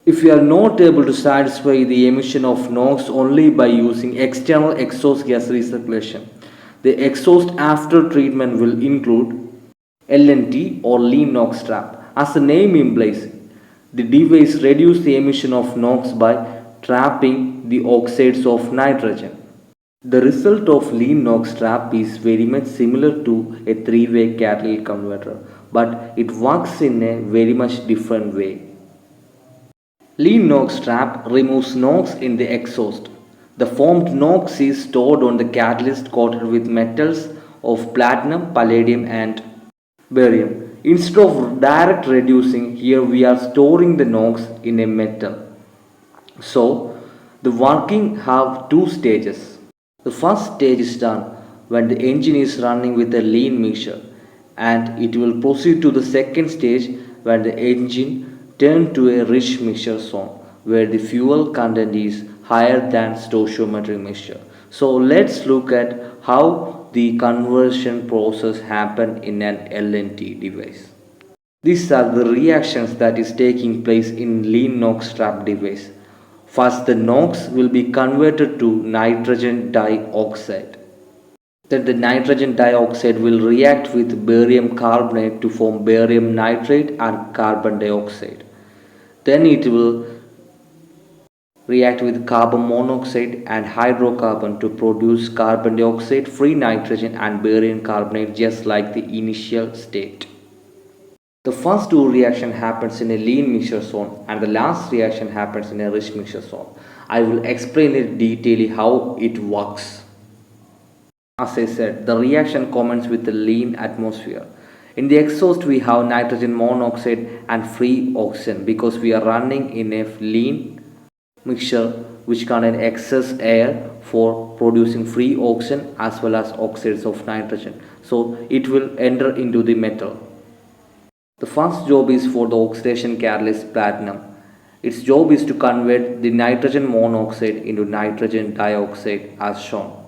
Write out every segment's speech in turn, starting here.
If we are not able to satisfy the emission of NOx only by using external exhaust gas recirculation, the exhaust after treatment will include LNT or lean NOx trap. As the name implies, the device reduces the emission of NOx by trapping the oxides of nitrogen. The result of lean NOx trap is very much similar to a three-way catalytic converter, but it works in a very much different way. Lean NOx trap removes NOx in the exhaust. The formed NOx is stored on the catalyst coated with metals of platinum, palladium and barium. Instead of direct reducing, here we are storing the NOx in a metal. So the working have two stages. The first stage is done when the engine is running with a lean mixture, and it will proceed to the second stage when the engine turns to a rich mixture zone where the fuel content is higher than stoichiometric mixture. So let's look at how the conversion process happen in an LNT device. These are the reactions that is taking place in lean NOx trap device. First, the NOx will be converted to nitrogen dioxide. Then the nitrogen dioxide will react with barium carbonate to form barium nitrate and carbon dioxide. Then it will react with carbon monoxide and hydrocarbon to produce carbon dioxide, free nitrogen and barium carbonate just like the initial state. The first two reaction happens in a lean mixture zone and the last reaction happens in a rich mixture zone. I will explain it detailing how it works. As I said, the reaction commences with the lean atmosphere. In the exhaust we have nitrogen monoxide and free oxygen because we are running in a lean mixture which contain excess air for producing free oxygen as well as oxides of nitrogen. So it will enter into the metal. The first job is for the oxidation catalyst platinum. Its job is to convert the nitrogen monoxide into nitrogen dioxide as shown.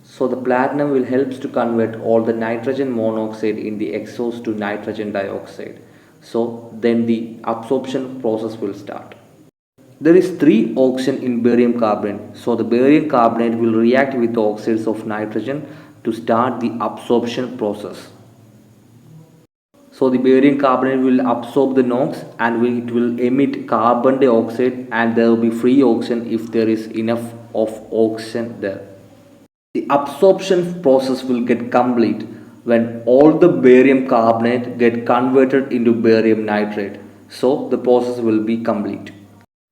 So the platinum will help to convert all the nitrogen monoxide in the exhaust to nitrogen dioxide. So then the absorption process will start. There is 3 oxygen in barium carbonate. So the barium carbonate will react with the oxides of nitrogen to start the absorption process. So the barium carbonate will absorb the NOx and it will emit carbon dioxide and there will be free oxygen if there is enough of oxygen there. The absorption process will get complete when all the barium carbonate get converted into barium nitrate. So the process will be complete.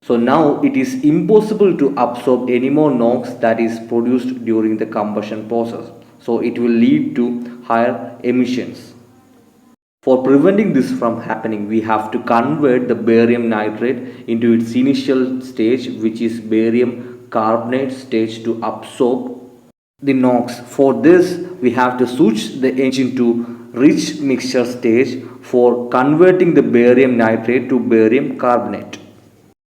So now it is impossible to absorb any more NOx that is produced during the combustion process. So it will lead to higher emissions. For preventing this from happening, we have to convert the barium nitrate into its initial stage, which is barium carbonate stage, to absorb the NOx. For this, we have to switch the engine to rich mixture stage for converting the barium nitrate to barium carbonate.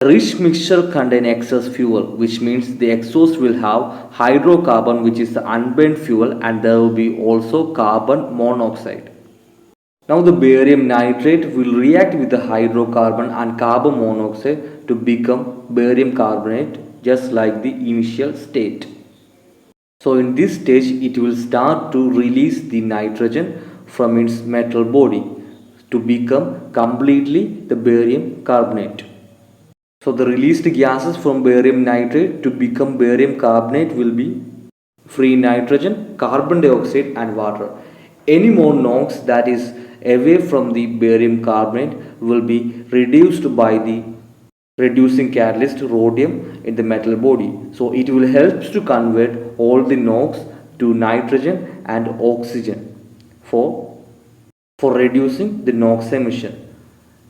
The rich mixture contains excess fuel, which means the exhaust will have hydrocarbon, which is the unburned fuel, and there will be also carbon monoxide. Now the barium nitrate will react with the hydrocarbon and carbon monoxide to become barium carbonate just like the initial state. So in this stage it will start to release the nitrogen from its metal body to become completely the barium carbonate. So the released gases from barium nitrate to become barium carbonate will be free nitrogen, carbon dioxide and water. Any more NOx that is away from the barium carbonate will be reduced by the reducing catalyst rhodium in the metal body. So it will help to convert all the NOx to nitrogen and oxygen for reducing the NOx emission.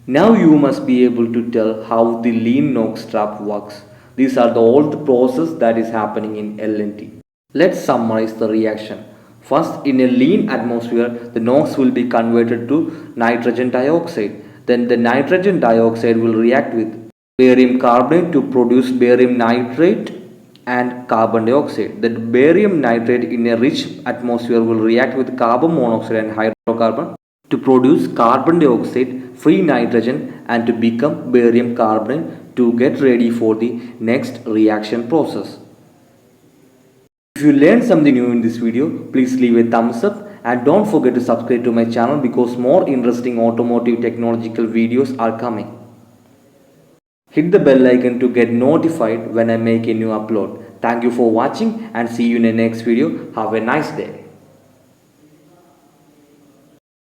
Now you must be able to tell how the lean NOx trap works. These are all the process that is happening in LNT. Let's summarize the reaction. First, in a lean atmosphere, the NOx will be converted to nitrogen dioxide. Then the nitrogen dioxide will react with barium carbonate to produce barium nitrate and carbon dioxide. The barium nitrate in a rich atmosphere will react with carbon monoxide and hydrocarbon to produce carbon dioxide, free nitrogen, and to become barium carbonate to get ready for the next reaction process. If you learned something new in this video, please leave a thumbs up and don't forget to subscribe to my channel because more interesting automotive technological videos are coming. Hit the bell icon to get notified when I make a new upload. Thank you for watching and see you in the next video. Have a nice day.